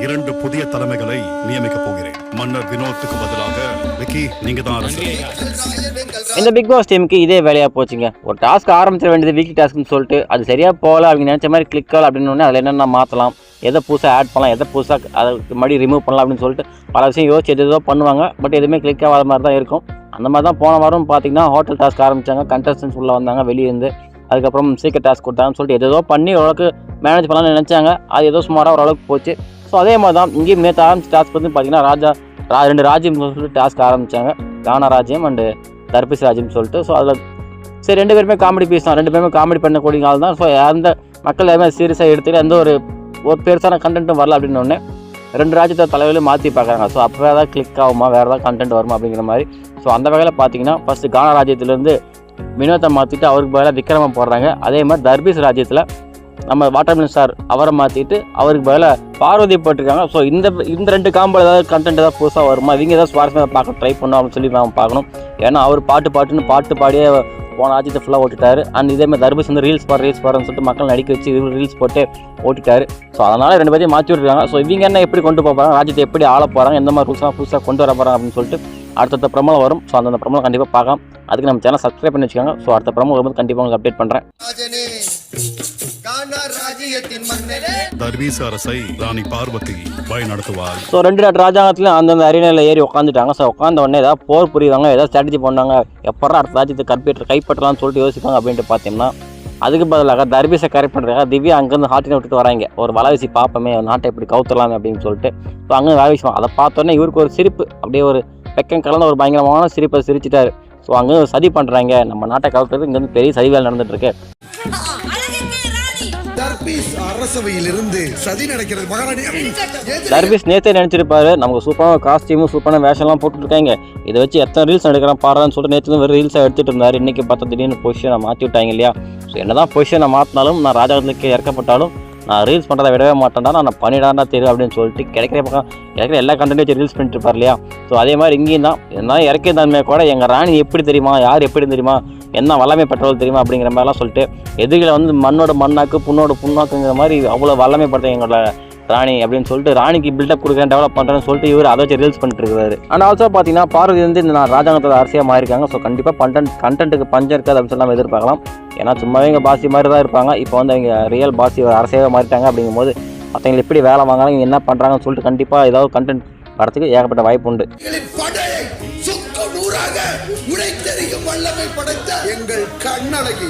2 புதிய தலைமைகளை நியமிக்கப் போகிறேன். மன்னர் வினோத்துக்கு பதிலாக விக்கி நீங்க தான் அரசு. இந்த பிக் பாஸ் டீமுக்கு இதே வேலையாக போச்சுங்க. ஒரு டாஸ்க் ஆரம்பிச்சிட வேண்டியது வீக்லி டாஸ்க்னு சொல்லிட்டு அது சரியாக போகல அப்படின்னு நினச்ச மாதிரி கிளிக்கால் அப்படின்னு அதில் என்னென்ன மாற்றலாம், எதை புதுசாக ஆட் பண்ணலாம், எதை புதுசாக அதுக்கு மறுபடியும் ரிமூவ் பண்ணலாம் அப்படின்னு சொல்லிட்டு பல விஷயம் யோசிச்சு எதோ பண்ணுவாங்க. பட் எதுவுமே கிளிக் ஆகாத மாதிரி தான் இருக்கும். அந்த மாதிரி தான் போன வாரம் பார்த்தீங்கன்னா ஹோட்டல் டாஸ்க் ஆரம்பித்தாங்க. கண்டஸ்டன்ஸ் உள்ளே வந்தாங்க வெளியே இருந்து. அதுக்கப்புறம் சீக்கிரம் டாஸ்க் கொடுத்தாங்கன்னு சொல்லிட்டு ஏதோ பண்ணி ஓரளவுக்கு மேனேஜ் பண்ணலாம்னு நினச்சாங்க. அது ஏதோ சுமாராக ஓரளவுக்கு போச்சு. ஸோ அதே மாதிரி தான் இங்கேயும் நேற்று ஆரம்பிச்ச டாஸ்க் வந்து பார்த்தீங்கன்னா 2 ராஜ்யம் சொல்லிட்டு டாஸ்க் ஆரம்பித்தாங்க. கானா ராஜ்யம் அண்டு தர்பிஸ் ராஜ்யம் சொல்லிட்டு. ஸோ அதில் சரி 2 பேருமே காமெடி பீஸ் தான், 2 பேருமே காமெடி பண்ணக்கூடிய ஆள் தான். ஸோ அந்த மக்கள் எல்லாமே சீரியஸாக எடுத்துகிட்டு எந்த ஒரு பெருசான கண்டென்ட்டும் வரல அப்படின்னு ஒன்று 2 ராஜ்யத்தை தலைவலையும் மாற்றி பார்க்குறாங்க. ஸோ அப்போ ஏதாவது கிளிக் ஆகுமா, வேறு ஏதாவது கண்டென்ட் வருமா அப்படிங்கிற மாதிரி. ஸோ அந்த வகையில் பார்த்தீங்கன்னா ஃபஸ்ட்டு கானா ராஜ்யத்துலேருந்து வினோத்தை மாற்றிட்டு அவருக்கு பதிலாக விக்ரமை போடுறாங்க. அதே மாதிரி தர்பீஸ் ராஜ்யத்தில் நம்ம வாட்டர்மெலன் ஸ்டார் அவரை மாற்றிட்டு அவருக்கு பதிலாக பார்வதி போட்டிருக்காங்க. ஸோ இந்த 2 காம்போ ஏதாவது கண்டென்ட் ஏதாவது புதுசாக வருமா, இவங்க ஏதாவது சுவாரஸ்யமாக பார்க்க ட்ரை பண்ணோம் அப்படின்னு சொல்லி நம்ம பார்க்கணும். ஏன்னா அவர் பாட்டுன்னு பாட்டு பாடியே போன ராஜ்யத்தை ஃபுல்லாக ஓட்டிட்டார். அண்ட் இதேமாதிரி தர்பீஸ் வந்து ரீல்ஸ் பாருன்னு சொல்லிட்டு மக்கள் நடிக்க வச்சு ரீல்ஸ் போட்டு ஓட்டிட்டார். ஸோ அதனால் 2 பேரையும் மாற்றி விட்டுருக்காங்க. ஸோ இவங்க என்ன எப்படி கொண்டு போகிறாங்க, ராஜ்யத்தை எப்படி ஆள போகிறாங்க, எந்த மாதிரி ரூல்ஸ்லாம் புதுசாக கொண்டு வர போகிறாங்க அப்படின்னு சொல்லிட்டு அடுத்த பிரமலம் வரும். ஸோ அந்த பிரமலம் கண்டிப்பாக பார்க்கலாம். அதுக்கு நம்ம சேனல் சப்ஸ்கிரைப் பண்ணி வச்சுக்கோங்க. ஸோ அடுத்த பிரமலம் வரும்போது கண்டிப்பாக உங்களுக்கு அப்டேட் பண்ணுறேன். தர்பீஸ் அரசை ராணி பார்வதி வழி நடத்துவார். ஸோ 2 ராஜாங்கத்துலையும் அந்தந்த அரியணையில் ஏறி உட்காந்துட்டாங்க. ஸோ உட்காந்த உடனே ஏதாவது போர் புரியுவாங்க, ஏதாவது ஸ்ட்ராட்டஜி பண்ணாங்க, எப்பறம் அடுத்த ராஜ்யத்தை கைப்பற்றலாம்னு சொல்லிட்டு யோசிப்பாங்க. அப்படின்ட்டு பார்த்தீங்கன்னா அதுக்கு பதிலாக தர்பீஸை கரெக்ட் பண்ணுறாங்க. திவ்யா அங்கேருந்து ஹாட்டினை விட்டுட்டு வராங்க. ஒரு வலைவீசி பார்ப்போமே, நாட்டை எப்படி கவுத்தலாமே அப்படின்னு சொல்லிட்டு. ஸோ அங்கே வலைவீசுவாங்க. அதை பார்த்தோன்னே இவருக்கு ஒரு சிரிப்பு, அப்படியே ஒரு வெக்கம் கலந்த ஒரு பயங்கரமான சிரிப்பை சிரிச்சிட்டாரு. ஸோ அங்கே சதி பண்ணுறாங்க, நம்ம நாட்டை கவுத்துறது இங்கேருந்து பெரிய சதி வேலை நடந்துட்டு இருக்கு. தர்பீஸ் நேத்தே நினைச்சிருப்பாரு, நமக்கு சூப்பரான காஸ்டியூமும் சூப்பரான வேஷம்லாம் போட்டுருக்காங்க, இதை வச்சு எத்தனை ரீல்ஸ் எடுக்கிறான் பாருன்னு சொல்லிட்டு நேற்று வெறும் ரீல்ஸாக எடுத்துகிட்டு இருந்தார். இன்றைக்கி பார்த்தா திடீர்னு பொசிஷனை மாற்றி விட்டாங்க இல்லையா. ஸோ என்னதான் பொசிஷனை மாற்றினாலும் நான் ராஜாவுக்கு இறக்கப்பட்டாலும் நான் ரீல்ஸ் பண்ணுறதை விடவே மாட்டேன்டா, நான் பண்ணிடாண்டா தெரியும் அப்படின்னு சொல்லிட்டு கிடைக்கிற எல்லா கண்டென்ட்டும் வச்சு ரீல்ஸ் பண்ணிட்டு இருப்பார் இல்லையா. ஸோ அதே மாதிரி இங்கேயும் தான் என்ன இறக்கிய தன்மையை கூட எங்கள் ராணி எப்படி தெரியுமா, யார் எப்படி தெரியுமா, என்ன வல்லமை பெற்றவள் தெரியுமா அப்படிங்கிற மாதிரிலாம் சொல்லிட்டு எதிரிகளை வந்து மண்ணோட மண்ணாக்கு புண்ணோட புண்ணாக்குங்கிற மாதிரி அவ்வளோ வல்லமை படுத்த எங்களோட ராணி அப்படின்னு சொல்லிட்டு ராணிக்கு பில்டப் கொடுக்குறேன், டெவலப் பண்ணுறேன்னு சொல்லிட்டு இவர் அதை வச்சு ரீல்ஸ் பண்ணிட்டு இருக்காரு. அண்ட் ஆல்சோ பார்த்தீங்கன்னா பார்வதி வந்து இந்த ராஜாங்கத்தோட அரசியாக மாறியிருக்காங்க. ஸோ கண்டிப்பாக கண்டென்ட்டுக்கு பஞ்சம் இருக்காது அப்படின்னு சொல்லி நம்ம எதிர்பார்க்கலாம். ஏன்னா சும்மாவே இங்கே பாசி மாதிரி தான் இருப்பாங்க. இப்போ வந்து அவங்க ரியல் பாசி அரசியாக மாறிட்டாங்க. அப்படிங்கும்போது மற்றவங்க எப்படி வேலை வாங்கலாம், இங்கே என்ன பண்ணுறாங்கன்னு சொல்லிட்டு கண்டிப்பாக ஏதாவது கண்டென்ட் வரத்துக்கு ஏகப்பட்ட வாய்ப்பு உண்டு. எங்கள் கண்ணழகி